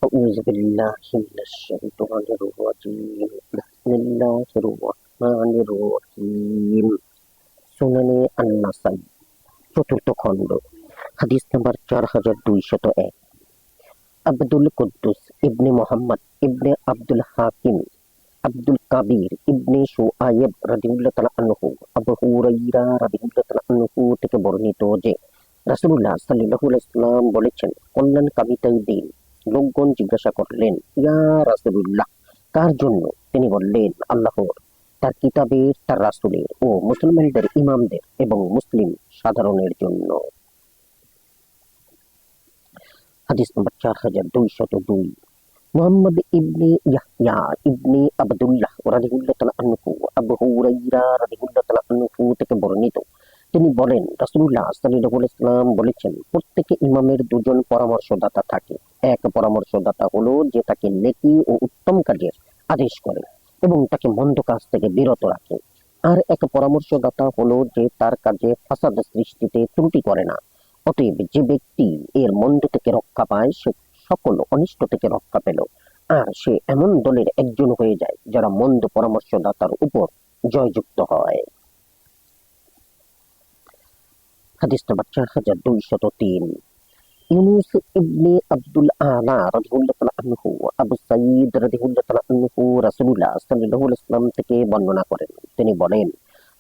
أعوذ بالله من الشيطان الرجيم بسم الله الرحمن الرحيم সুনানে আন-নাসাই চতুর্থ খণ্ড হাদিস নাম্বার 4201 আব্দুল কুদ্দুস ইবনে মুহাম্মদ ইবনে আব্দুল হাকিম আব্দুল কাবির ইবনে শুআয়ব রাদিয়াল্লাহু তাআলা আনহু আবু হুরায়রা রাদিয়াল্লাহু তাআলা আনহু থেকে বর্ণিত যে রাসূলুল্লাহ সাল্লাল্লাহু আলাইহি ওয়াসাল্লাম বলেছেন, কল্যাণকামিতাই দিন। লোকগণ জিজ্ঞাসা করলেন, ইয়া রাসূলুল্লাহ, কার জন্য? তিনি বললেন, আল্লাহর, তার কিতাবের, তার রাসূলের ও মুসলমানদের ইমামদের এবং মুসলিম সাধারণের জন্য। হাদিস নম্বর 4202 মুহাম্মদ ইবনে ইয়াহইয়া ইবনে আবদুল্লাহ রাদিয়াল্লাহু তাআলা আনহু আবু হুরায়রা রাদিয়াল্লাহু তাআলা আনহু থেকে বর্ণিত, তিনি বলেন, রাসূলুল্লাহ সাল্লাল্লাহু আলাইহি ওয়াসাল্লাম বলেছেন, প্রত্যেক ইমামের দুজন পরামর্শদাতা থাকে। এক পরামর্শদাতা হলো যে তাকে নেকি ও উত্তম কাজের আদেশ করে এবং তাকে মন্দ কাজ থেকে বিরত রাখে। আর এক পরামর্শদাতা হলো যে তার কাজে ফাসাদ সৃষ্টিতে ত্রুটি করে না। অতএব যে ব্যক্তি এর মন্দ থেকে রক্ষা পায় সে সকল অনিষ্ট থেকে রক্ষা পেল, আর সে এমন দলের একজন হয়ে যায় যারা মন্দ পরামর্শদাতার উপর জয়যুক্ত হয়। হাদিস নাম্বার 4203 ইউনুস ইবনে আব্দুল আলা রাদিয়াল্লাহু তাআলা আনহু আবু সাঈদ রাদিয়াল্লাহু তাআলা আনহু রাসূলুল্লাহ সাল্লাল্লাহু আলাইহি ওয়াসাল্লাম থেকে বর্ণনা করেন, তিনি বলেন,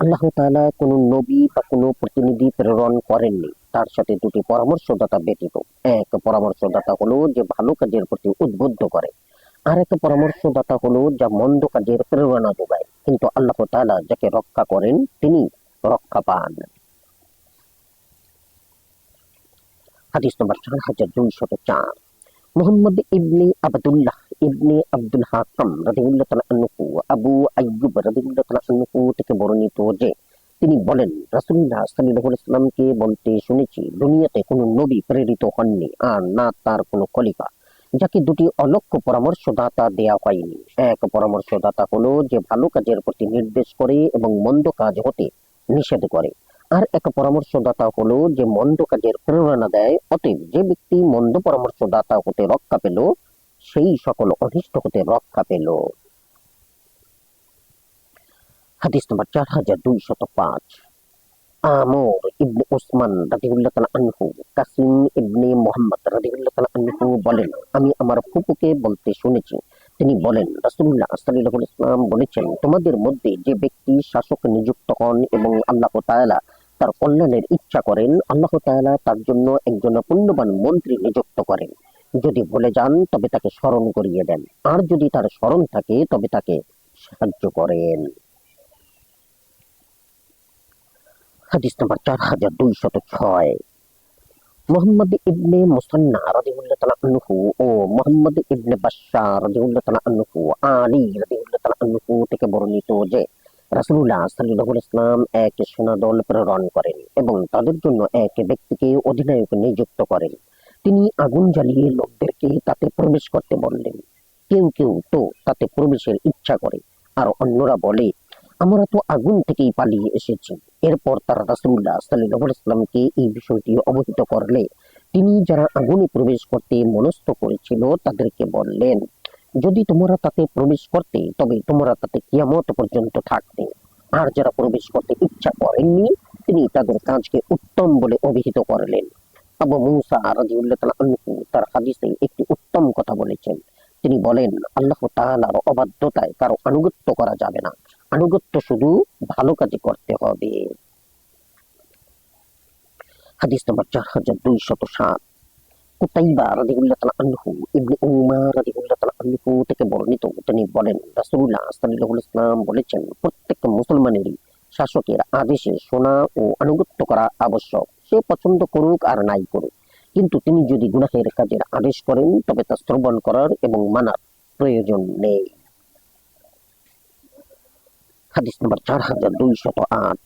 আল্লাহ তাআলা কোন নবী বা কোন প্রতিনিধি প্রেরণ করেননি তার সাথে দুটি পরামর্শদাতা ব্যতীত। এক পরামর্শদাতা হলো যে ভালো কাজের প্রতি উদ্বুদ্ধ করে, আর এক পরামর্শদাতা হলো যা মন্দ কাজের প্রেরণা যোগায়। কিন্তু আল্লাহ তাআলা যাকে রক্ষা করেন তিনি রক্ষা পান। হাদিস নম্বর 4204 মুহাম্মদ ইবনে আবদুল্লাহ ইবনে আব্দুল হাকাম রাদিয়াল্লাহু তাআলা আনহু আবু আইয়ুব রাদিয়াল্লাহু তাআলা আনহু থেকে বর্ণিত যে তিনি বলেন, রাসূলুল্লাহ সাল্লাল্লাহু আলাইহি ওয়াসাল্লামকে বলতে শুনেছি, দুনিয়াতে কোনো নবী প্রেরিত হননি আর না তার কোনো খলিফা যাকে দুটি অলক্ষ্য পরামর্শদাতা দেয়া হয়নি। এক পরামর্শদাতা হলো যে ভালো কাজের প্রতি নির্দেশ করে এবং মন্দ কাজ হতে নিষেধ করে, আর এক পরামর্শদাতা হলো যে মন্দ কাজের প্রেরণা দেয়। অতএব যে ব্যক্তি মন্দ পরামর্শদাতা হতে রক্ষা পেল সেই সকল অনিষ্ট হতে রক্ষা পেল। হাদিস নম্বর 4205 আমর ইবনে উসমান রাদিয়াল্লাহু তাআলা আনহু কাসিম ইবনে মুহাম্মদ রাদিয়াল্লাহু তাআলা আনহু বলেন, আমি আমার ফুফুকে বলতে শুনেছি, তিনি বলেন, রাসূলুল্লাহ সাল্লাল্লাহু আলাইহি ওয়াসাল্লাম বলেছেন, তোমাদের মধ্যে যে ব্যক্তি শাসক নিযুক্ত হন এবং আল্লাহ তাআলা তার কল্যাণের ইচ্ছা করেন, আল্লাহ তাআলা তার জন্য একজন পুণ্যবান মন্ত্রী নিযুক্ত করেন। যদি ভুলে যান তবে তাকে স্মরণ করিয়ে দেন, আর যদি তার স্মরণ থাকে তবে তাকে সাহায্য করেন। হাদিস নাম্বার 4206 মুহাম্মদ ইবনে মুসান্না রাদিয়াল্লাহু তাআলা আনহু ও মুহাম্মদ ইবনে বাশশার রাদিয়াল্লাহু তাআলা আনহু আলী রাদিয়াল্লাহু তাআলা আনহু থেকে বর্ণিত যে রাসূলুল্লাহ সাল্লাল্লাহু আলাইহি ওয়াসাল্লাম এক সেনাদল প্রেরণ করেন এবং তাদের জন্য এক ব্যক্তিকে অধিনায়ক নিযুক্ত করেন। তিনি আগুন জ্বালিয়ে লোকদেরকে তাতে প্রবেশ করতে বললেন। কেউ কেউ তো তাতে প্রবেশের ইচ্ছা করে, আর অন্যরা বলে, আমরা তো আগুন থেকেই পালিয়ে এসেছি। এরপর তারা রাসূলুল্লাহ সাল্লাল্লাহু আলাইহি ওয়াসাল্লামকে এই বিষয়টি অবহিত করলে তিনি যারা আগুনে প্রবেশ করতে মনস্থ করেছিল তাদেরকে বললেন, যদি তোমরা তাতে প্রবেশ করতে তবে তোমরা তাতে কিয়ামত পর্যন্ত থাকতে, আর যারা প্রবেশ করতে ইচ্ছা করেননি তিনি তাদের কাজকে উত্তম বলে অভিহিত করলেন। আবু মুসা রাদিয়াল্লাহু তাআলা আনহু তার হাদিসে একটি উত্তম কথা বলেছেন, তিনি বলেন, আল্লাহ তাআলার অবাধ্যতায় কারো আনুগত্য করা যাবে না, আনুগত্য শুধু ভালো কাজে করতে হবে। হাদিস নম্বর 4207 কুতাইবা রাদিয়াল্লাহু তাআলা আনহু ইবনে উমার রাদিয়াল্লাহু তাআলা আনহু থেকে বর্ণিত, তিনি বলেন, রাসূলুল্লাহ সাল্লাল্লাহু আলাইহি ওয়াসাল্লাম বলেছেন, প্রত্যেক মুসলমানেরই শাসকের আদেশে শোনা ও আনুগত্য করা আবশ্যক, সে পছন্দ করুক আর নাই করুক। কিন্তু তিনি যদি গুনাহের কাজের আদেশ করেন তবে তা শ্রবণ করার এবং মানার প্রয়োজন নেই। হাদিস নম্বর 4208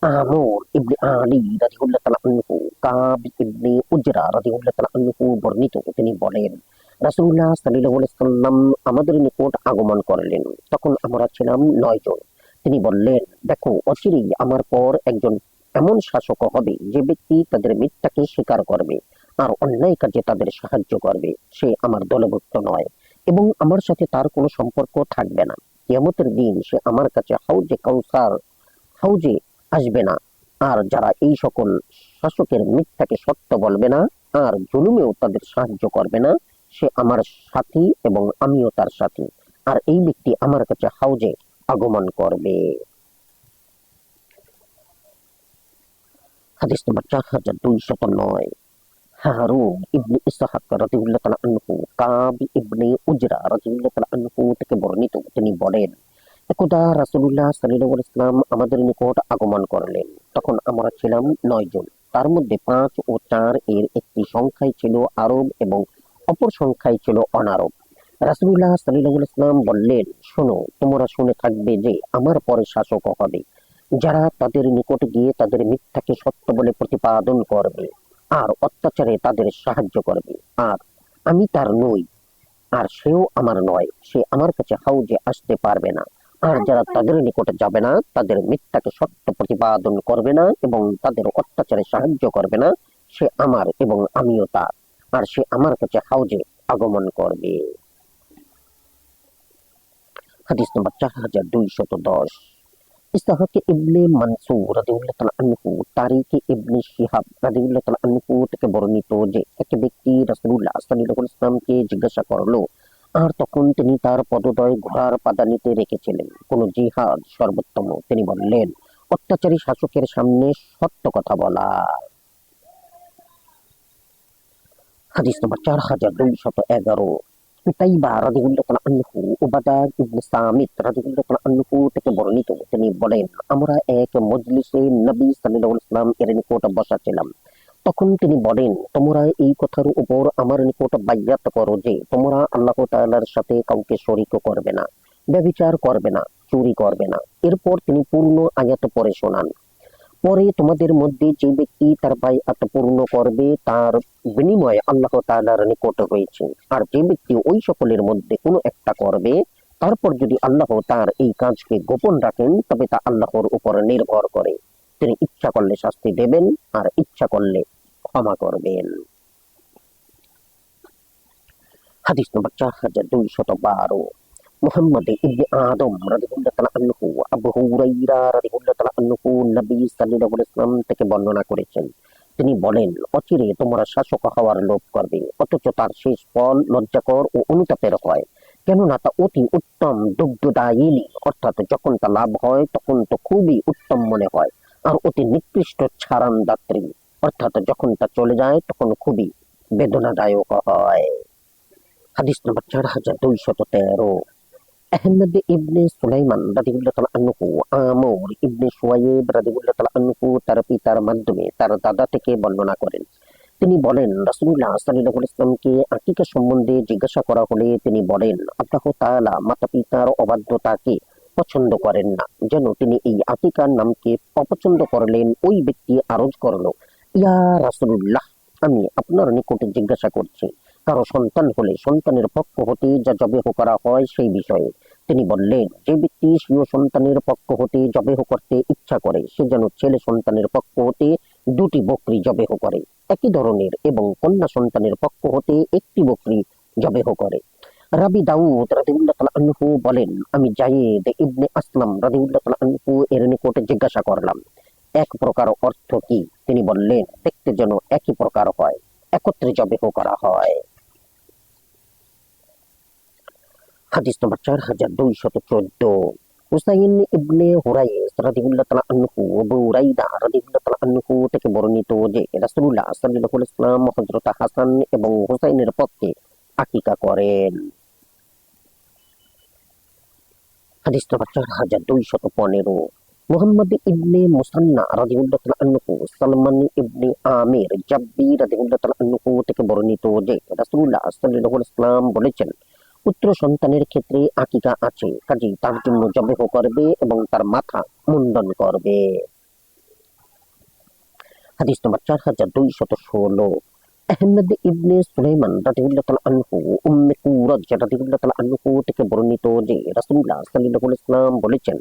আমর ইবনে আলী রাদিয়াল্লাহু তাআলা আনহু কাব ইবনে উজরা রাদিয়াল্লাহু তাআলা আনহু বর্ণিত, তিনি বলেন, রাসূলুল্লাহ সাল্লাল্লাহু আলাইহি ওয়াসাল্লাম আমাদের নিকট আগমন করলেন। তখন আমরা ছিলাম 9 জন। তিনি বললেন, দেখো, অচিরেই আমার পর একজন এমন শাসক হবে যে ব্যক্তি তাদের মিথ্যাকে স্বীকার করবে আর অন্যায় কাজে তাদের সাহায্য করবে, সে আমার দলভুক্ত নয় এবং আমার সাথে তার কোনো সম্পর্ক থাকবে না। কিয়ামতের দিন সে আমার কাছে হাউজে কাউসার হাউজে আসবে না। আর যারা এই সকল শাসকের মিথ্যাকে সত্য বলবে না আর জুলুমেও তাদের সাহায্য করবে না, সে আমার সাথী এবং আমিও তার সাথী। আর এই ব্যক্তি আমার কাছে হাউজে আগমন করবে। হাদিস নম্বর 4209। হারুন ইবনে ইসহাক রাদিয়াল্লাহু তাআলা আনহু কাব ইবনে উজরা রাদিয়াল্লাহু তাআলা আনহু থেকে বর্ণিত, তিনি বলেন, একদা রাসূলুল্লাহ সাল্লাল্লাহু আলাইহি ওয়াসাল্লাম আমাদের নিকট আগমন করলেন। তখন আমরা ছিলাম 9 জন। তার মধ্যে 5 ও 4 এর একটি সংখ্যাই ছিল আরব এবং অপর সংখ্যাই ছিল অনারব। রাসূলুল্লাহ সাল্লাল্লাহু আলাইহি ওয়াসাল্লাম বললেন, শোনো, তোমরা শুনে থাকবে যে আমার পরে শাসক হবে, যারা তাদের নিকট গিয়ে তাদের মিথ্যাকে সত্য বলে প্রতিপাদন করবে আর অত্যাচারে তাদের সাহায্য করবে। আর আমি তার নই, আর সেও আমার নয়। সে আমার কাছে হাউজে আসতে পারবে না। আর যারা তাদের নিকটে যাবে না, তাদের মিথ্যাকে সত্য প্রতিপাদন করবে না এবং তাদের অত্যাচারে সাহায্য করবে না, সে আমার এবং আমিও তার। আর সে আমার কাছে হাউজে আগমন করবে। হাদিস নম্বর 4210। ইসহাক ইবনে মানসুর রাদিয়াল্লাহু তাআলা আনহু তারিক ইবনে শিহাব রাদিয়াল্লাহু তাআলা আনহু থেকে বর্ণিত যে এক ব্যক্তি রাসূলুল্লাহ সাল্লাল্লাহু আলাইহি ওয়াসাল্লামকে জিজ্ঞাসা করলো, আর তখন তিনি তার পদদয় ঘোড়ার পাদানিতে রেখেছিলেন, কোন জিহাদ সর্বোত্তম? তিনি বললেন, অত্যাচারী শাসকের সামনে সত্য কথা বলা। হাদিস নম্বর 4211। উতাইবা রাদিয়াল্লাহু তাআলা আনহু উবাদা ইবনে সামিত রাদিয়াল্লাহু তাআলা আনহু থেকে বর্ণিত, তিনি বলেন, আমরা এক মজলিসে নবী সাল্লাল্লাহু আলাইহি ওয়াসাল্লাম এর নিকট বসা ছিলাম। তখন তিনি বলেন, তোমরা এই কথার উপর আমার নিকট বাইয়াত করো যে তোমরা আল্লাহ তাআলার সাথে কাউকে শরীক করবে না, ব্যভিচার করবে না, চুরি করবে না। এরপর তিনি পূর্ণ আয়াত পড়ে শোনান। পরে তোমাদের মধ্যে যে ব্যক্তি তার বাইআত পূর্ণ করবে তার বিনিময়ে আল্লাহ তাআলার নিকট হয়েছে। আর যে ব্যক্তি ওই সকলের মধ্যে কোনো একটা করবে, তারপর যদি আল্লাহ তার এই কাজকে গোপন রাখেন, তবে তা আল্লাহর উপর নির্ভর করে। তিনি ইচ্ছা করলে শাস্তি দেবেন আর ইচ্ছা করলে ক্ষমা করবেন। হাদিস নম্বর 4212। মুহাম্মদ ইবনে আদম রাদিয়াল্লাহু তাআলা আনহু আবু হুরায়রা রাদিয়াল্লাহু তাআলা আনহু নবী সাল্লাল্লাহু আলাইহি ওয়াসাল্লাম থেকে বর্ণনা করেছেন, তিনি বলেন, অচিরে তোমরা শাসক হওয়ার লোভ করবে, অথচ তার শেষ ফল লজ্জাকর ও অনুতাপের হয়। কেননা তা অতি উত্তম দুগ্ধদায়িনী, অর্থাৎ যখন তা লাভ হয় তখন তো খুবই উত্তম মনে হয়, আর অতি নিকৃষ্ট ছাড়ানদাত্রী, অর্থাৎ যখন তা চলে যায় তখন খুবই বেদনাদায়ক হয়। হাদিস নম্বর 4213। আহমদ ইবনে সুলাইমান রাদিয়াল্লাহু তাআলা আনহু আমর ইবনে শুয়াইব রাদিয়াল্লাহু তাআলা আনহু তার পিতার মাধ্যমে তার দাদা থেকে বর্ণনা করেন, তিনি বলেন, রাসূলুল্লাহ সাল্লাল্লাহু আলাইহি ওয়াসাল্লামকে আকিকা সম্বন্ধে জিজ্ঞাসা করা হলে তিনি বলেন, আল্লাহ তাআলা মাতা পিতার অবাধ্যতাকে পছন্দ করেন না। যেন তিনি এই আকিকার নামকে অপছন্দ করলেন। ওই ব্যক্তি আরজ করলো, ইয়া রাসূলুল্লাহ, আমি আপনার নিকটে জিজ্ঞাসা করছি, কারো সন্তান হলে সন্তানের পক্ষ হতে যা জবেহ করা হয় সেই বিষয়ে। তিনি বললেন, যে ব্যক্তি স্বীয় সন্তানের পক্ষ হতে জবেহ করতে ইচ্ছা করে, সে যেন ছেলে সন্তানের পক্ষ হতে 2টি বকরি জবেহ করে একই ধরনের, এবং কন্যা সন্তানের পক্ষ হতে 1টি বকরি জবেহ করে। রাবি দাউদ রাদিয়াল্লাহু তাআলা আনহু বলেন, আমি যায়েদ ইবনে আসলাম রাদিয়াল্লাহু তাআলা আনহু এর নিকটে জিজ্ঞাসা করলাম, এক প্রকার অর্থ কি? তিনি বললেন, দেখতে যেন একই প্রকার হয়, একত্রে জবেহ করা হয়। হাদিস নম্বর 4214। হুসাইন ইবনে হুরাইস রাদিয়াল্লাহু তাআলা আনহু আবু উরাইদা রাদিয়াল্লাহু তাআলা আনহু থেকে বর্ণিত যে রাসূলুল্লাহ সাল্লাল্লাহু আলাইহি ওয়াসাল্লাম হযরত হাসান এবং হুসাইনের পক্ষে আকীকা করেন। হাদিস নম্বর 4215। মুহাম্মদ ইবনে মুসান্না রাদিয়াল্লাহু তাআলা আনহু সালমান ইবনে আমির জাব্বি রাদিয়াল্লাহু তাআলা আনহু থেকে বর্ণিত যে রাসূলুল্লাহ সাল্লাল্লাহু আলাইহি ওয়াসাল্লাম বলেছেন, পুত্র সন্তানের ক্ষেত্রে আকীকা আছে, কাজেই তার জন্য জবেহ করবে এবং তার মাথা মুন্ডন করবে। হাদিস নম্বর 4216। আহমদ ইবনে সুলাইমান রাদিয়াল্লাহু তাআলা আনহু উম্মে কুরাজ রাদিয়াল্লাহু তাআলা আনহু থেকে বর্ণিত যে রাসূলুল্লাহ সাল্লাল্লাহু আলাইহি ওয়াসাল্লাম বলেছেন,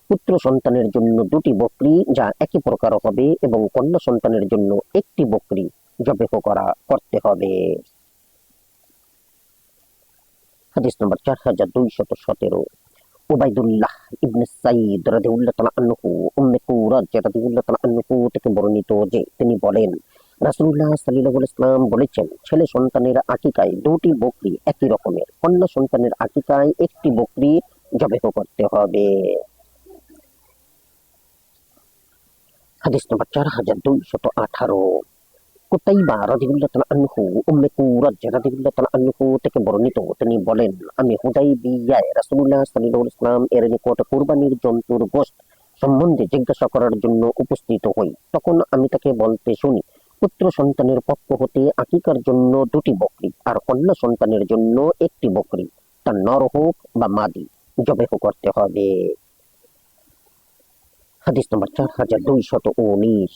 পুত্র সন্তানের জন্য 2টি বকরি যা একই প্রকার হবে এবং কন্যা সন্তানের জন্য 1টি বকরি জবেহ করতে হবে। হাদিস নম্বর 4217। উবাইদুল্লাহ ইবনে সাইদ রাদিয়াল্লাহু তাআলা আনহু উম্মে কুরাজ রাদিয়াল্লাহু তাআলা আনহু থেকে বর্ণিত যে তিনি বলেন রাসূলুল্লাহ সাল্লাল্লাহু আলাইহি ওয়াসাল্লাম বলেছেন, ছেলে সন্তানের আকিকায় দুটি বকরি একই রকমের, কন্যা সন্তানের আকিকায় একটি বকরি জবেহ করতে হবে। হাদিস নম্বর 4218। কুতাইবা রাদিয়াল্লাহু তাআলা আনহু উম্মে কুরাজ রাদিয়াল্লাহু তাআলা আনহু থেকে বর্ণিত তিনি বলেন, আমি হুদাইবিয়ায় রাসূলুল্লাহ সাল্লাল্লাহু আলাইহি ওয়াসাল্লাম এর নিকট কুরবানির জন্তুর গোশত সম্বন্ধে জিজ্ঞাসা করার জন্য উপস্থিত হই। তখন আমি তাকে বলতে শুনি, পুত্র সন্তানের পক্ষ হতে আকিকার জন্য দুটি বকরি আর কন্যা সন্তানের জন্য একটি বকরি, তা নর হোক বা মাদি, জবেহ করতে হবে। হাদিস নম্বর 4219।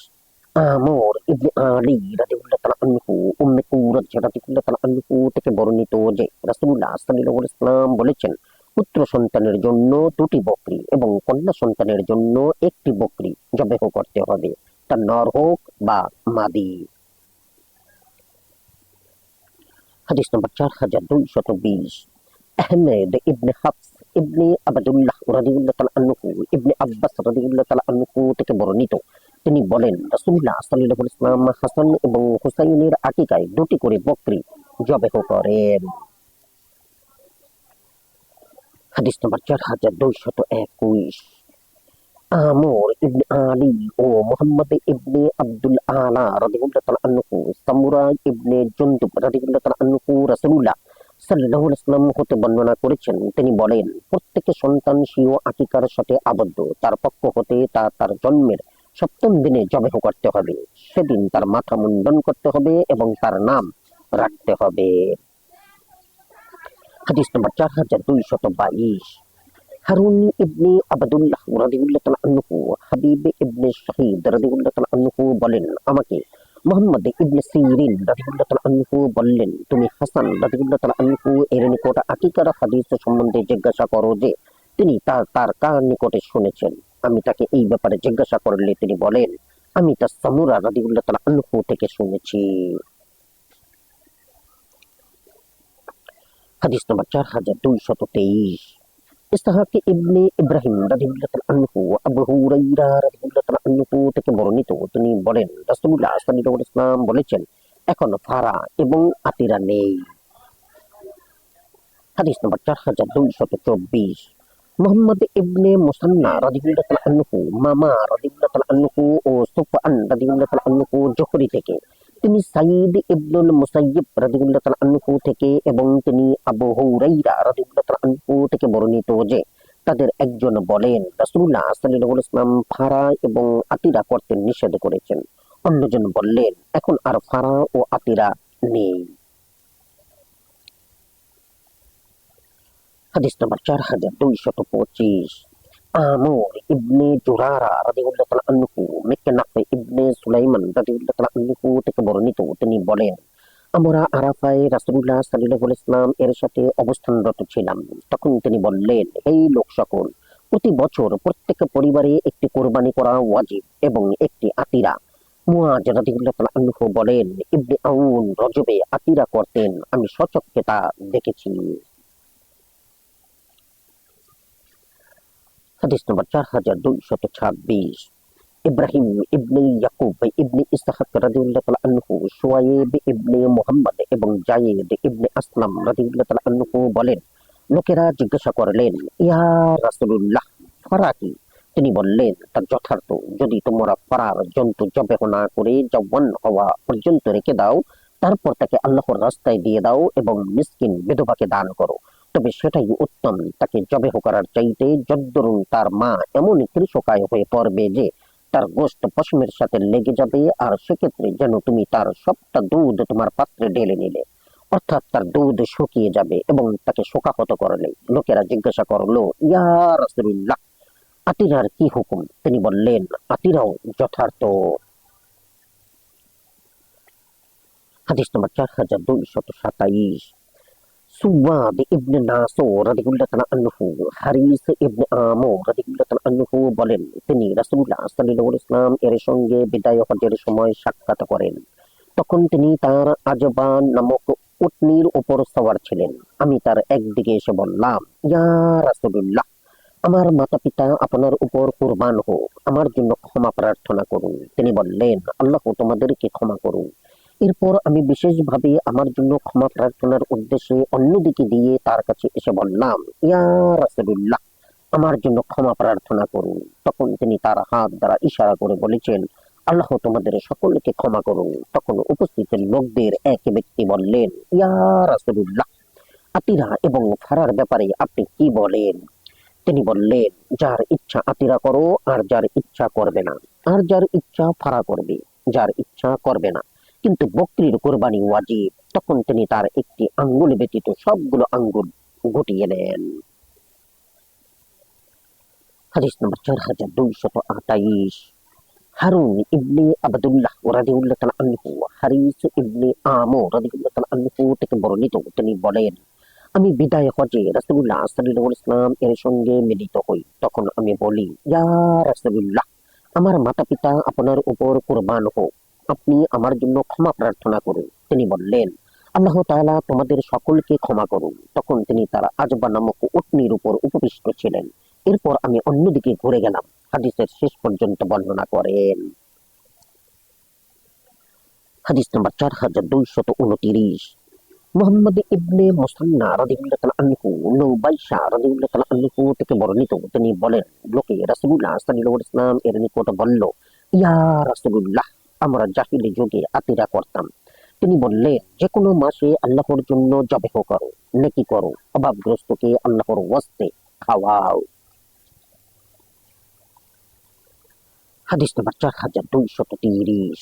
আমর ইবনে আলী রাদিয়াল্লাহু তাআলা আনহু উম্মে কুরাজ রাদিয়াল্লাহু তাআলা আনহু থেকে বর্ণিত যে রাসূলুল্লাহ সাল্লাল্লাহু আলাইহি ওয়াসাল্লাম বলেছেন, পুত্র সন্তানের জন্য দুটি বকরি এবং কন্যা সন্তানের জন্য একটি বকরি জবেহ করতে হবে, তা নর হোক বা মাদি। হাদিস নম্বর 4220। আহমেদ ইবনে হাফস ইবনে আবদুল্লাহ রাদিয়াল্লাহু তাআলা আনহু ইবনে আব্বাস রাদিয়াল্লাহু তাআলা আনহু থেকে বর্ণিত তিনি বলেন, রাসূলুল্লাহ সাল্লাল্লাহু আলাইহি ওয়াসাল্লাম হাসান এবং হুসাইনের আকিকায় দুটি করে বকরি জবেহ করেন। হাদিস নম্বর 4221। আমর ইবনে আলী ও মুহাম্মদ ইবনে আব্দুল আলা রাদিয়াল্লাহু তাআলা আনহু সামুরা ইবনে জুনদুব রাদিয়াল্লাহু তাআলা আনহু রাসূলুল্লাহ সাল্লাল্লাহু আলাইহি ওয়াসাল্লাম হতে বর্ণনা করেছেন, তিনি বলেন, প্রত্যেকের সন্তান স্বীয় আকিকার সাথে আবদ্ধ, তার পক্ষ হতে তা তার জন্মের সপ্তম দিনে জবেহ করতে হবে। সেদিন তার মাথা মুন্ডন করতে হবে এবং তার নাম রাখতে হবে। হাদিস নম্বর 4222। হারুন ইবনে আবদুল্লাহ রাদিয়াল্লাহু তাআলা আনহু হাবিব ইবনে শাহীদ রাদিয়াল্লাহু তাআলা আনহু বলেন, আমাকে মুহাম্মদ ইবনে সিরিন রাদিয়াল্লাহু তাআলা আনহু বললেন, তুমি হাসান রাদিয়াল্লাহু তাআলা আনহু এর নিকট আকিকার হাদিস সম্বন্ধে জিজ্ঞাসা করো যে তিনি তার কার নিকটে শুনেছেন। আমি তাকে এই ব্যাপারে জিজ্ঞাসা করলে তিনি বলেন, আমি তা সামুরা রাদিয়াল্লাহু তাআলা আনহু থেকে শুনেছি। হাদিস নম্বর 4223। ইসহাক ইবনে ইব্রাহিম রাদিয়াল্লাহু তাআলা আনহু আবু হুরায়রা রাদিয়াল্লাহু তাআলা আনহু থেকে বর্ণিত তিনি বলেন, রাসূলুল্লাহ সাল্লাল্লাহু আলাইহি ওয়াসাল্লাম বলেছেন, এখন ফারা এবং আতিরা নেই। হাদিস নম্বর 4224। মুহাম্মদ ইবনে মুসান্না রাদিয়াল্লাহু তাআলা আনহু মামা রাদিয়াল্লাহু তাআলা আনহু ও সুফয়ান রাদিয়াল্লাহু তাআলা আনহু জোহরি থেকে, তিনি সাঈদ ইবনুল মুসাইয়্যিব রাদিয়াল্লাহু তাআলা আনহু থেকে এবং তিনি আবু হুরায়রা রাদিয়াল্লাহু তাআলা আনহু থেকে বর্ণিত যে তাদের একজন বলেন, রাসূলুল্লাহ সাল্লাল্লাহু আলাইহি ওয়াসাল্লাম ফারা এবং আতিরা করতে নিষেধ করেছেন। অন্যজন বললেন, এখন আর ফারা ও আতিরা নেই। হাদিস নম্বর 4225। আমর ইবনে জুরারা রাদিয়াল্লাহু তাআলা আনহু মিকনাফ ইবনে সুলাইমান রাদিয়াল্লাহু তাআলা আনহু থেকে বর্ণিত তিনি বলেন, আমরা আরাফায় রাসূলুল্লাহ সাল্লাল্লাহু আলাইহি ওয়াসাল্লাম এর সাথে অবস্থানরত ছিলাম। তখন তিনি বললেন, হে লোক সকল, প্রতি বছর প্রত্যেক পরিবারে একটি কোরবানি করা ওয়াজিব এবং একটি আতিরা। মুয়াজ রাদিয়াল্লাহু তাআলা আনহু বলেন, ইবনে আউন রজবে আতিরা করতেন, আমি স্বচক্ষে তা দেখেছি। হাদিস নম্বর 4226। ইব্রাহিম ইবনে ইয়াকুব ইবনে ইসহাক রাদিয়াল্লাহু তাআলা আনহু শুআয়ব ইবনে মুহাম্মদ এবং যায়েদ ইবনে আসলাম রাদিয়াল্লাহু তাআলা আনহু বলেন, লোকেরা জিজ্ঞাসা করলেন, ইয়া রাসূলুল্লাহ, ফারা কি? তিনি বললেন, তা যথার্থ, যদি তোমরা ফারার জন্তু জবেহ না করে যৌবন হওয়া পর্যন্ত রেখে দাও, তারপর তাকে আল্লাহর রাস্তায় দিয়ে দাও এবং মিসকিন বিধবাকে দান করো, তবে সেটাই উত্তম তাকে জবেহ করার চাইতে, যদ্দরুন তার মা এমন কৃষকায় হয়ে পড়বে যে তার গোশত পশমের সাথে লেগে যাবে, আর সেক্ষেত্রে যেন তুমি তার সবটা দুধ তোমার পাত্রে ঢেলে নিলে, অর্থাৎ তার দুধ শুকিয়ে যাবে এবং তাকে শোকাহত করলে। লোকেরা জিজ্ঞাসা করলো, ইয়া রাসূলুল্লাহ, আতিরার কি হুকুম? তিনি বললেন, আতিরাও যথার্থ। হাদিস নম্বর 4227। সুওয়াদ ইবনে নাসর রাদিয়াল্লাহু তাআলা আনহু হারিস ইবনে আমর রাদিয়াল্লাহু তাআলা আনহু বলেন, তিনি রাসূলুল্লাহ সাল্লাল্লাহু আলাইহি ওয়াসাল্লাম এর সঙ্গে বিদায় হজের সময় সাক্ষাৎ করেন। তখন তিনি তার আজবান নামক উটনীর উপর সওয়ার ছিলেন। আমি তার একদিকে এসে বললাম, ইয়া রাসূলুল্লাহ, আমার মাতা পিতা আপনার উপর কুরবান হোক, আমার জন্য ক্ষমা প্রার্থনা করুন। তিনি বললেন, আল্লাহ তোমাদেরকে ক্ষমা করুন। এরপর আমি বিশেষভাবে আমার জন্য ক্ষমা প্রার্থনার উদ্দেশ্যে অন্যদিকে দিয়ে তার কাছে এসে বললাম, ইয়া রাসূলুল্লাহ, আমার জন্য ক্ষমা প্রার্থনা করুন। তখন তিনি তার হাত দ্বারা ইশারা করে বলেছেন, আল্লাহ তোমাদের সকলকে ক্ষমা করুন। তখন উপস্থিত লোকদের এক ব্যক্তি বললেন, ইয়া রাসূলুল্লাহ, আতিরা এবং ফারার ব্যাপারে আপনি কি বলেন? তিনি বললেন, যার ইচ্ছা আতিরা করো আর যার ইচ্ছা করবে না, আর যার ইচ্ছা ফারা করবে, যার ইচ্ছা করবে না। কিন্তু বকরির কোরবানি ওয়াজিব। তখন তিনি তার একটি আঙ্গুল ব্যতীত সবগুলো আঙ্গুল গুটিয়ে নেন। হাদিস নম্বর 4228। হারুন ইবনে আবদুল্লাহ রাদিয়াল্লাহু তাআলা আনহু হারিস ইবনে আমর রাদিয়াল্লাহু তাআলা আনহু থেকে বর্ণিত, তিনি বলেন, আমি বিদায় হজে রাসূলুল্লাহ সাল্লাল্লাহু আলাইহি ওয়াসাল্লাম এর সঙ্গে মিলিত হই। তখন আমি বলি, ইয়া রাসূলুল্লাহ, আমার মাতা পিতা আপনার উপর কুরবান হোক, আপনি আমার জন্য ক্ষমা প্রার্থনা করুন। তিনি বললেন, আল্লাহ তাআলা তোমাদের সকলকে ক্ষমা করুন। তখন তিনি তার আজবা নামক উটনীর উপর উপবিষ্ট ছিলেন। এরপর আমি অন্যদিকে ঘুরে গেলাম। হাদিসের শেষ পর্যন্ত বর্ণনা করেন। হাদিস নম্বর 4229। মুহাম্মদ ইবনে মুসান্না রাদিয়াল্লাহু তাআলা আনহু নৌবাইশা রাদিয়াল্লাহু তাআলা আনহু থেকে বর্ণিত, তিনি বলেন, লোকে রাসূলুল্লাহ সাল্লাল্লাহু আলাইহি ওয়াসাল্লাম এর নিকট বলল, ইয়া রাসূলুল্লাহ, আমরা জাহিলি যুগে আতিরা করতাম। তিনি বললেন, যে কোনো মাসে আল্লাহর জন্য জবেহ করো, নেকি করো, অভাবগ্রস্তকে আল্লাহর ওয়াস্তে খাওয়াও। হাদিস নম্বর 4230।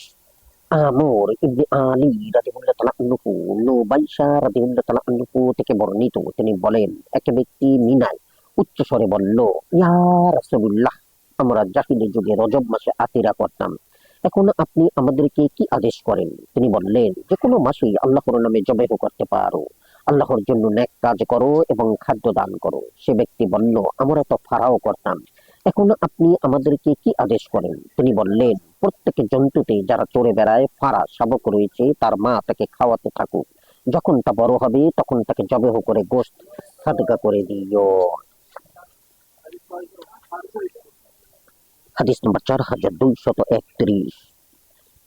আমর ইবনে আলী রাদিয়াল্লাহু তাআলা আনহু নুবাইশা রাদিয়াল্লাহু তাআলা আনহু থেকে বর্ণিত, তিনি বলেন, এক ব্যক্তি মিনায় উচ্চ স্বরে বলল, ইয়া রাসূলুল্লাহ, আমরা জাহিলি যুগে রজব মাসে আতিরা করতাম। এখন আপনি আমাদেরকে কি আদেশ করেন? তিনি বললেন, যে কোনো মাসেই আল্লাহর নামে জবেহ করতে পারো, আল্লাহর জন্য নেক কাজ করো এবং খাদ্য দান করো। সে ব্যক্তি বলল, আমরা তো ফারাও করতাম। এখন আপনি আমাদেরকে কি আদেশ করেন? তিনি বললেন, প্রত্যেক জন্তুতে যারা চড়ে বেড়ায় ফারা শাবক রয়েছে, তার মা তাকে খাওয়াতে থাকুক। যখন তা বড় হবে তখন তাকে জবেহ করে গোশত সাদকা করে দিও। হাদিস নম্বর 4231।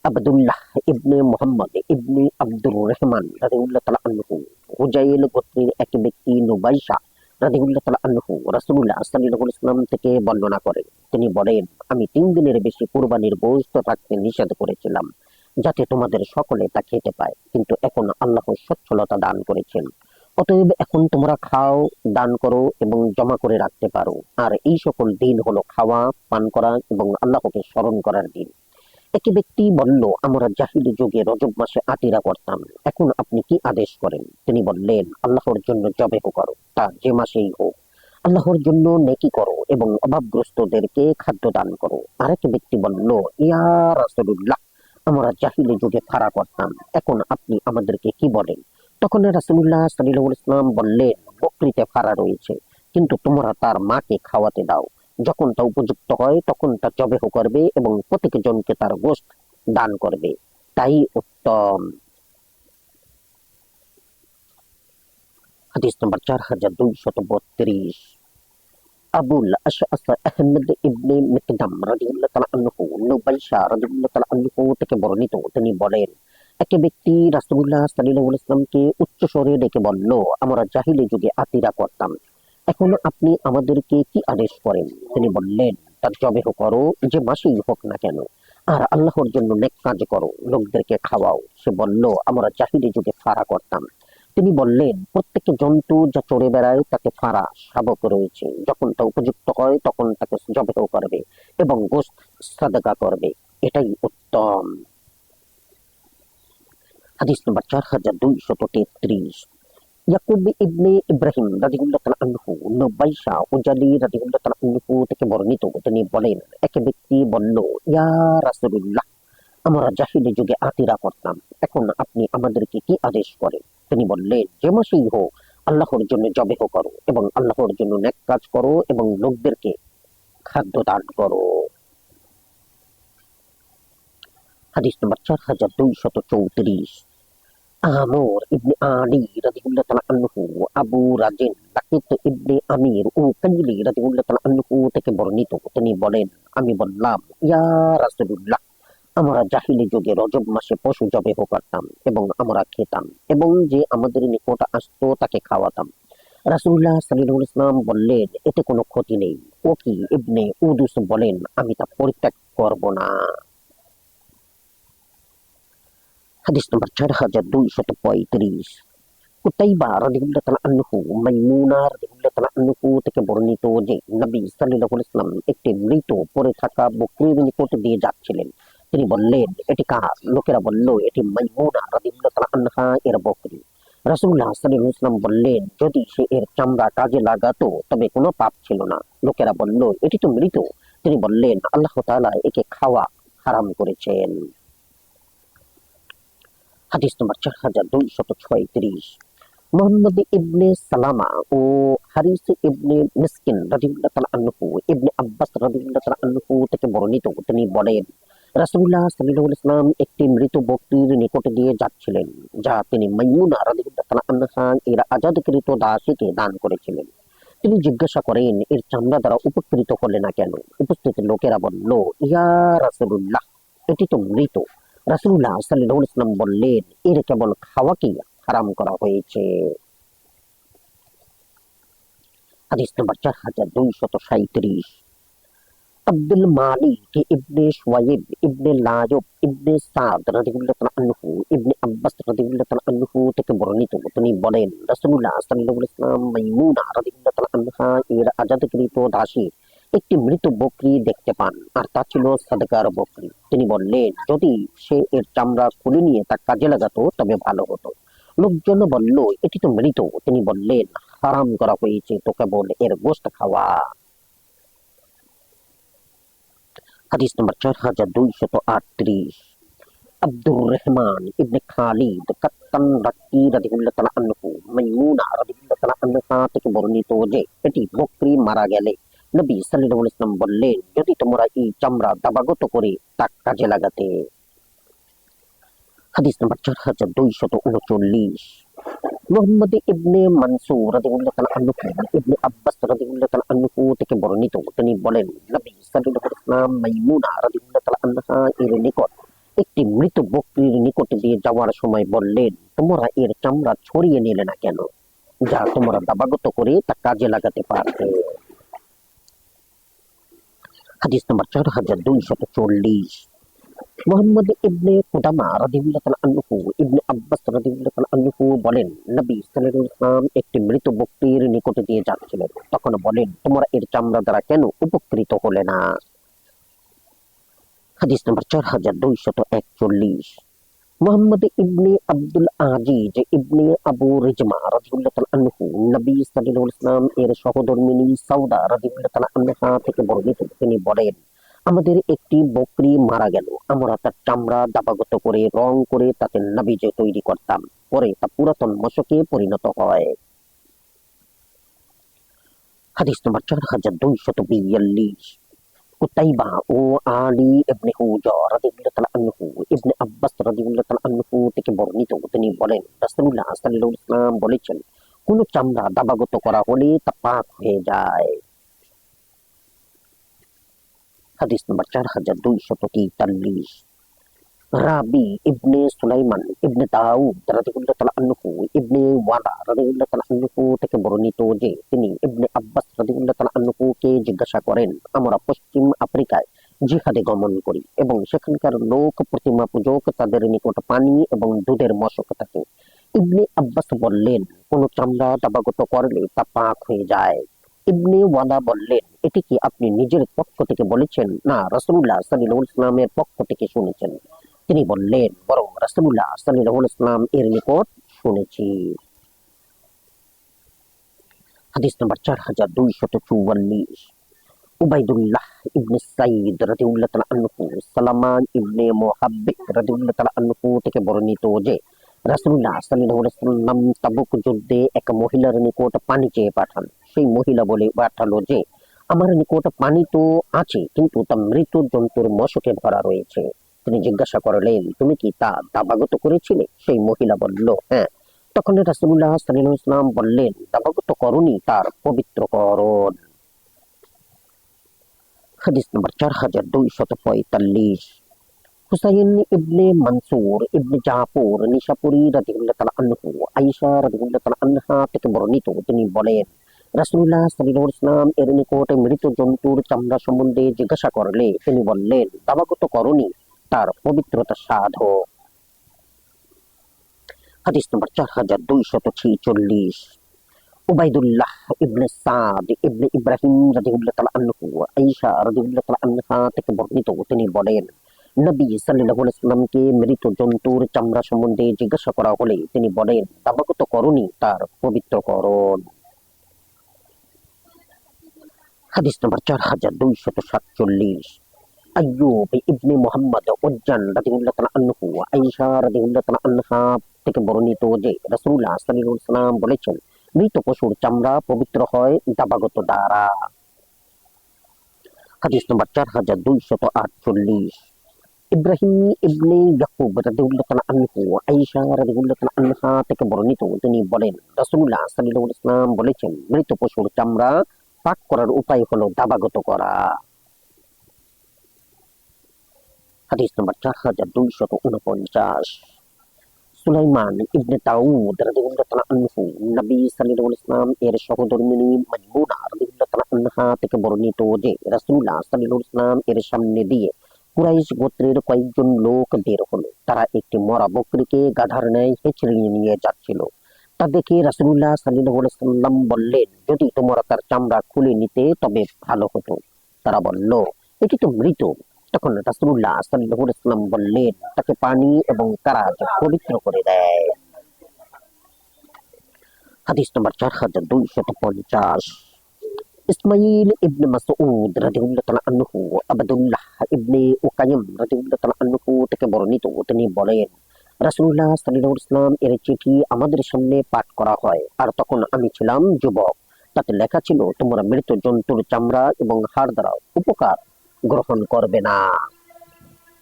আব্দুল্লাহ ইবনে মুহাম্মদ ইবনে আব্দুর রহমান রাদিয়াল্লাহু তাআলা আনহু হুজাইল গোত্রের এক ব্যক্তি নুবাইশা রাদিয়াল্লাহু তাআলা আনহু রাসূলুল্লাহ সাল্লাল্লাহু আলাইহি ওয়াসাল্লাম থেকে বর্ণনা করেন। তিনি বলেন, আমি 3 দিনের বেশি কুরবানির গোশত রাখতে নিষেধ করেছিলাম, যাতে তোমাদের সকলে তা খেতে পায়। কিন্তু এখন আল্লাহ সচ্ছলতা দান করেছেন। অতএব এখন তোমরা খাও, দান করো এবং জমা করে রাখতে পারো। আর এই সকল দিন হলো খাওয়া, পান করা এবং আল্লাহকে স্মরণ করার দিন। একই ব্যক্তি বলল, আমরা জাহিলি যুগে রজব মাসে আতিরা করতাম। এখন আপনি কি আদেশ করেন? তিনি বললেন, আল্লাহর জন্য জবেহ করো, তা যে মাসেই হোক। আল্লাহর জন্য নেকি করো এবং অভাবগ্রস্তদেরকে খাদ্য দান করো। আরেক ব্যক্তি বলল, ইয়া রাসূলুল্লাহ, আমরা জাহিলি যুগে ফারা করতাম। এখন আপনি আমাদেরকে কি বলেন? তখন রাসূলুল্লাহ সাল্লাল্লাহু আলাইহি ওয়াসাল্লাম বললেন, বকরিতে ফারা রয়েছে, কিন্তু তোমরা তার মাকে খাওয়াতে দাও। যখন তা উপযুক্ত হয় তখন তা জবেহ করবে এবং প্রত্যেক জনকে তার গোশত দান করবে, তাই উত্তম। হাদিস নম্বর 4232। আবুল আশআস আহমদ ইবনে মিকদাম রাদিয়াল্লাহু তাআলা আনহু নুবাইশা রাদিয়াল্লাহু তাআলা আনহু থেকে বর্ণিত, তিনি বলেন, এক ব্যক্তি রাসূলুল্লাহ সাল্লাল্লাহু আলাইহি ওয়াসাল্লামকে উচ্চ স্বরে ডেকে বলল, আমরা জাহিলি যুগে আতিরা করতাম। এখন আপনি আমাদেরকে কি আদেশ করেন? তিনি বললেন, তার জবেহ করো, যে মাসেই হোক না কেন, আর আল্লাহর জন্য নেক কাজ করো, লোকদেরকে খাওয়াও। সে বলল, আমরা জাহিলি যুগে ফারা করতাম। তিনি বললেন, প্রত্যেক জন্তু যা চড়ে বেড়ায় তাতে ফারা শাবক রয়েছে, যখন তা উপযুক্ত হয় তখন তাকে জবেহ করবে এবং গোশত সাদকা করবে, এটাই উত্তম। হাদিস নম্বর 4233। ইয়াকুব ইবনে ইব্রাহিম রাদিয়াল্লাহু তাআলা আনহু নুবাইশা উজালি রাদিয়াল্লাহু তাআলা আনহু থেকে বর্ণিত, তিনি বলেন, এক ব্যক্তি বলল, ইয়া রাসূলুল্লাহ, আমরা জাহিলি যুগে আতিরা করতাম। এখন আপনি আমাদেরকে কি আদেশ করেন? তিনি বললেন, যে মাসেই হোক আল্লাহর জন্য জবেহ করো এবং আল্লাহর জন্য নেক কাজ করো এবং লোকদেরকে খাদ্য দান করো। হাদিস নম্বর 4234। আমর ইবনে আলী রাদিয়াল্লাহু তাআলা আনহু আবু রাজিন লাকিত ইবনে আমির ও কাইলি রাদিয়াল্লাহু তাআলা আনহু থেকে বর্ণিত, তিনি বলেন, আমি বললাম, ইয়া রাসূলুল্লাহ, আমরা জাহিলি যুগে রজব মাসে পশু জবেহ করতাম এবং আমরা খেতাম এবং যে আমাদের নিকট আসতো তাকে খাওয়াতাম। রাসূলুল্লাহ সাল্লাল্লাহু আলাইহি ওয়াসাল্লাম বললেন, এতে কোনো ক্ষতি নেই। ওকি ইবনে উদুস বলেন, আমি তা পরিত্যাগ করব না। হাদিস নম্বর 4235। কুতাইবা রাদিয়াল্লাহু তাআলা আনহু মাইমুনা রাদিয়াল্লাহু তাআলা আনহু থেকে বর্ণিত যে নবী সাল্লাল্লাহু আলাইহি ওয়াসাল্লাম একটি মৃত পড়ে থাকা বকরীর নিকট দিয়ে যাচ্ছিলেন। তিনি বললেন, এটি কার? লোকেরা বলল, এটি মাইমুনা রাদিয়াল্লাহু তাআলা আনহা এর বকরী। রাসূলুল্লাহ সাল্লাল্লাহু আলাইহি ওয়াসাল্লাম বললেন, যদি সে এর চামড়া কাজে লাগাতো তবে কোনো পাপ ছিল না। লোকেরা বলল, এটি তো মৃত। তিনি বললেন, আল্লাহ তাআলা একে খাওয়া হারাম করেছেন। হাদিস নম্বর 4236। মুহাম্মদ ইবনে সালামা ও হারিস ইবনে মিসকিন রাদিয়াল্লাহু তাআলা আনহু ইবনে আব্বাস রাদিয়াল্লাহু তাআলা আনহু থেকে বর্ণিত, তিনি বলেন, রাসূলুল্লাহ সাল্লাল্লাহু আলাইহি ওয়াসাল্লাম একটি মৃত বকরীর নিকট দিয়ে যাচ্ছিলেন, যা তিনি মাইমুনা রাদিয়াল্লাহু তাআলা আনহা এর আজাদকৃত দাসীকে দান করেছিলেন। তিনি জিজ্ঞাসা করেন, এর চামড়া দ্বারা উপকৃত হলে না কেন? উপস্থিত লোকেরা বলল, ইয়া রাসূলুল্লাহ, এটি তো মৃত। রাসূলুল্লাহ সাল্লাল্লাহু আলাইহি ওয়াসাল্লাম বললেন, এর কেবল খাওয়াকেই হারাম করা হয়েছে। হাদিস নম্বর 4237। আব্দুল মালিক ইবনে শুয়াইব ইবনে লায়ব ইবনে সাদ রাদিয়াল্লাহু তাআলা আনহু ইবনে আব্বাস রাদিয়াল্লাহু তাআলা আনহু থেকে বর্ণিত, তিনি বলেন, রাসূলুল্লাহ সাল্লাল্লাহু আলাইহি ওয়াসাল্লাম মাইমুনা রাদিয়াল্লাহু তাআলা আনহা এর আজাদকৃত দাসী একটি মৃত বকরী দেখতে পান, আর তা ছিল সাদকার বকরী। তিনি বললেন, যদি সে এর চামড়া খুলে নিয়ে তা কাজে লাগাতো তবে ভালো হতো। লোকজন বলল, এটি তো মৃত। তিনি বললেন, হারাম করা হয়েছে তো কেবল এর গোশত খাওয়া। হাদিস নম্বর 4238। আব্দুর রহমান ইবনে খালিদ কাত্তান রাক্কি রাদিয়াল্লাহু তাআলা আনহু মাইমুনা রাদিয়াল্লাহু তাআলা আনহা থেকে বর্ণিত যে এটি বকরী মারা গেলে নবী সাল্লাল্লাহু আলাইহি ওয়াসাল্লাম বললেন, যদি তোমরা এই চামড়া দাবাগত করে তা কাজে লাগাতে। হাদিস নম্বর 4239। মুহাম্মদ ইবনে মানসুর রাদিয়াল্লাহু তাআলা আনহু ইবনে আব্বাস রাদিয়াল্লাহু তাআলা আনহু থেকে বর্ণিত, তিনি বলেন, নবী সাল্লাল্লাহু আলাইহি ওয়াসাল্লাম মাইমুনা রাদিয়াল্লাহু তাআলা আনহা এর নিকট একটি মৃত বকরীর নিকট দিয়ে যাওয়ার সময় বললেন, তোমরা এর চামড়া ছড়িয়ে নিলে না কেন, যা তোমরা দাবাগত করে তা কাজে লাগাতে পারতে। হাদিস নম্বর 4240। মুহাম্মদ ইবনে কুদামা রাদিয়াল্লাহু তাআলা আনহু ইবনে আব্বাস রাদিয়াল্লাহু তাআলা আনহু বলেন, নবী সাল্লাল্লাহু আলাইহি ওয়াসাল্লাম একটি মৃত বকরীর নিকট দিয়ে যাচ্ছিলেন, তখন বলেন, তোমরা এর চামড়া দ্বারা কেন উপকৃত হলে না? হাদিস নম্বর 4241। মুহাম্মদ ইবনে আব্দুল আজিজ ইবনে আবু রিজমা রাদিয়াল্লাহু তাআলা আনহু নবী সাল্লাল্লাহু আলাইহি ওয়াসাল্লাম এর সহধর্মিণী সাউদা রাদিয়াল্লাহু তাআলা আনহা থেকে বর্ণিত, তিনি বলেন, আমাদের একটি বকরী মারা গেল, আমরা তার চামড়া দাবাগত করে রং করে তাতে নাবিজ তৈরি করতাম, পরে তা পুরাতন মশকে পরিণত হয়। হাদিস নম্বর 4242। কুতাইবা ও আলী ইবনে হুজর রাদিয়াল্লাহু তাআলা আনহু ইবনে আব্বাস রাদিয়াল্লাহু তাআলা আনহু থেকে বর্ণিত, তিনি বলেন, রাসূলুল্লাহ সাল্লাল্লাহু আলাইহি ওয়াসাল্লাম বলেছেন, কোন চামড়া দাবাগত করা হলে তা পাক হয়ে যায়। হাদিস নম্বর 4243। রাবি ইবনে সুলাইমান ইবনে দাউদ রাদিয়াল্লাহু তাআলা আনহু ইবনে ওয়ালা রাদিয়াল্লাহু তাআলা আনহু থেকে বর্ণিত যে তিনি ইবনে আব্বাস রাদিয়াল্লাহু তাআলা আনহুকে জিজ্ঞাসা করেন, আমরা পশ্চিম আফ্রিকায় জিহাদে গমন করি এবং সেখানকার লোক প্রতিমা পূজক, তাদের নিকট পানি এবং দুধের মশক থাকে। ইবনে আব্বাস বললেন, কোন চামড়া দাবাগত করলে তা পাক হয়ে যায়। ইবনে ওয়ালা বললেন, এটি কি আপনি নিজের পক্ষ থেকে বলেছেন, না রাসূলুল্লাহ সাল্লাল্লাহু আলাইহি ওয়াসাল্লামের পক্ষ থেকে শুনেছেন? তিনি বললেন, বরং রাসূলুল্লাহ সাল্লাল্লাহু আলাইহি ওয়াসাল্লাম এর নিকট শুনেছি। হাদিস নম্বর 4244। উবাইদুল্লাহ ইবনে সাইদ রাদিয়াল্লাহু তাআলা আনহু সালামা ইবনে মুহাব্বিক রাদিয়াল্লাহু তাআলা আনহু থেকে বর্ণিত যে রাসূলুল্লাহ সাল্লাল্লাহু আলাইহি ওয়াসাল্লাম তাবুক যুদ্ধে এক মহিলার নিকট পানি চেয়ে পাঠান। সেই মহিলা বলে পাঠালো যে, আমার নিকট পানি তো আছে, কিন্তু তা মৃত জন্তুর মশকে ভরা রয়েছে। তিনি জিজ্ঞাসা করলেন, তুমি কি তা দাবাগত করেছিলে? সেই মহিলা বলল, হ্যাঁ। তখন রাসূলুল্লাহ সাল্লাল্লাহু আলাইহি ওয়াসাল্লাম বললেন, দাবাগত করনি, তার পবিত্রকরণ। হাদিস নম্বর 4245। হুসাইন ইবনে মানসুর ইবনে জাফর নিশাপুরী রাদিয়াল্লাহু তাআলা আনহু আয়েশা রাদিয়াল্লাহু তাআলা আনহা থেকে বর্ণিত, তিনি বলেন, রাসূলুল্লাহ সাল্লাল্লাহু আলাইহি ওয়াসাল্লাম এর নিকট মৃত জন্তুর চামড়া সম্বন্ধে জিজ্ঞাসা করলে তিনি বললেন, দাবাগত করনি, তার পবিত্রতা সাধক। হাদিস নম্বর 4246। উবাইদুল্লাহ ইবনে সাদ ইবনে ইব্রাহিম রাদিয়াল্লাহু তাআলা আনহু আয়েশা রাদিয়াল্লাহু তাআলা আনহা থেকে বর্ণিত, তিনি বলেন, নবী সাল্লাল্লাহু আলাইহি ওয়াসাল্লামকে মৃত জন্তুর চামড়া সম্বন্ধে জিজ্ঞাসা করা হলে তিনি বলেন, দাবাগত করনি, তার পবিত্রকরণ। হাদিস নম্বর 4247। আইয়ুব ইবনে মুহাম্মদ উজ্জান রাদিয়াল্লাহু তাআলা আনহু আয়েশা রাদিয়াল্লাহু তাআলা আনহা থেকে বর্ণিত যে রাসূলুল্লাহ সাল্লাল্লাহু আলাইহি ওয়াসাল্লাম বলেছেন, মৃত পশুর চামড়া পবিত্র হয় দাবাগত দ্বারা। হাদিস নম্বর 4248। ইব্রাহিম ইবনে ইয়াকুব রাদিয়াল্লাহু তাআলা আনহু আয়েশা রাদিয়াল্লাহু তাআলা আনহা থেকে বর্ণিত, তিনি বলেন, রাসূলুল্লাহ সাল্লাল্লাহু আলাইহি ওয়াসাল্লাম বলেছেন, মৃত পশুর চামড়া পাক করার উপায় হলো দাবাগত করা। হাদিস নম্বর 4249। সুলাইমান ইবনে দাউদ রাদিয়াল্লাহু তাআলা আনহু নবী সাল্লাল্লাহু আলাইহি ওয়াসাল্লাম এর সহধর্মিণী মাইমুনা রাদিয়াল্লাহু তাআলা আনহা থেকে বর্ণিত যে রাসূলুল্লাহ সাল্লাল্লাহু আলাইহি ওয়াসাল্লাম এর সামনে দিয়ে কুরাইশ গোত্রের কয়েকজন লোক বের হলো। তারা একটি মরা বকরীকে গাধার ন্যায় হেঁচড়ে নিয়ে যাচ্ছিল। তা দেখে রাসূলুল্লাহ সাল্লাল্লাহু আলাইহি ওয়াসাল্লাম বললেন, যদি তোমরা তার চামড়া খুলে নিতে তবে ভালো হতো। তারা বলল, এটি তো মৃত। তখন রাসূলুল্লাহ সাল্লাল্লাহু আলাইহি ওয়াসাল্লাম বললেন, তাকে পানি এবং কারাজ পবিত্র করে দেয়। হাদিস নম্বর 4250। ইসমাঈল ইবনে মাসউদ রাদিয়াল্লাহু তাআলা আনহু আবদুল্লাহ ইবনে উকাইম রাদিয়াল্লাহু তাআলা আনহু থেকে বর্ণিত, তিনি বলেন, রাসূলুল্লাহ সাল্লাল্লাহু আলাইহি ওয়াসাল্লাম এর চিঠি আমাদের সামনে পাঠ করা হয়, আর তখন আমি ছিলাম যুবক। তাতে লেখা ছিল, তোমরা মৃত জন্তুর চামড়া এবং হাড় দ্বারা উপকার গ্রহণ করবে না।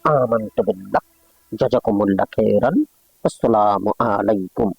আমানতু বিল্লাহ। জাযাকুমুল্লাহু খাইরান। আসসালামু আলাইকুম।